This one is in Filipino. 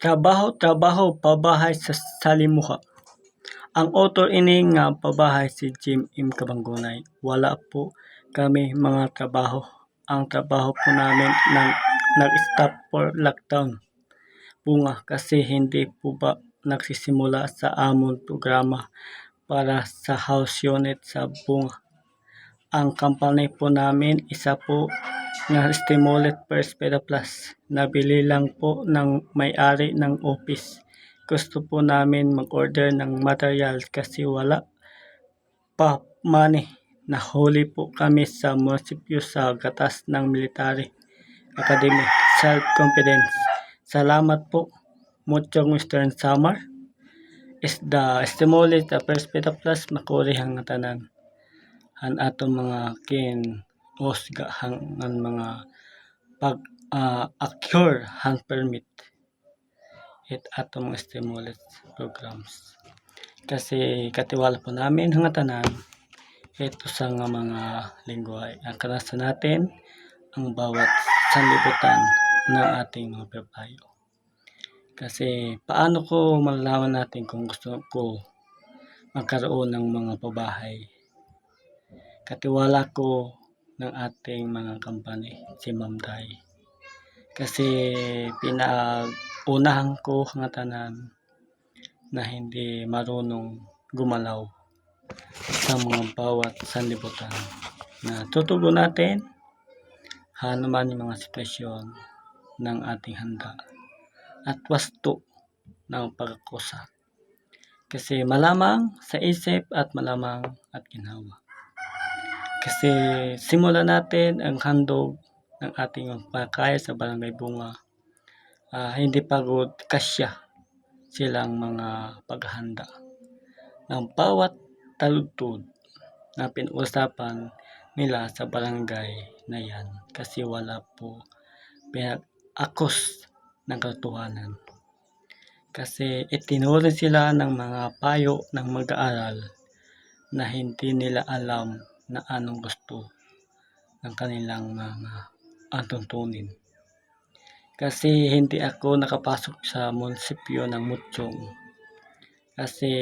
Trabaho, pabahay sa salimuha. Ang author ini nga pabahay si Jim M. Cabangonay. Wala po kami mga trabaho. Ang trabaho po namin nag-stop for lockdown. Bunga kasi hindi po ba nagsisimula sa amon programa para sa house unit sa bunga. Ang company po namin isa po na Stimulet First Peda Plus. Nabili lang po ng may-ari ng office. Gusto po namin mag-order ng material kasi wala pa money. Nahuli po kami sa munisipyo sa gatas ng Military Academy. Self-confidence. Salamat po. Muchong Western Summer is the Stimulet the First Peda Plus makurihang tanan. Han ato mga usga ang mga pag acure han permit it atong stimulant programs kasi katiwala po namin ang tanan ito sa nga mga lingwahe ang karanasan natin ang bawat sanlibutan ng ating mga papayo. Kasi paano ko malalaman natin kung gusto ko magkaroon ng mga pabahay? Katiwala ko ng ating mga company, si Ma'am Day. Kasi pinaunahan ko ang tanan na hindi marunong gumalaw sa mga bawat sanlibutan na tutugon natin hanuman yung mga sitwasyon ng ating handa at wasto ng pagkusa. Kasi malamang sa isip at malamang at ginhawa. Kasi simulan natin ang handog ng ating pagkaya sa Barangay Bunga. Hindi pagod kasya silang mga paghahanda ng bawat taludtod na pinag-usapan nila sa barangay na yan. Kasi wala po pinag-akos ng katotohanan. Kasi itinuring sila ng mga payo ng mag-aaral na hindi nila alam na anong gusto ng kanilang mga tuntunin. Kasi hindi ako nakapasok sa munisipyo ng Muchong. Kasi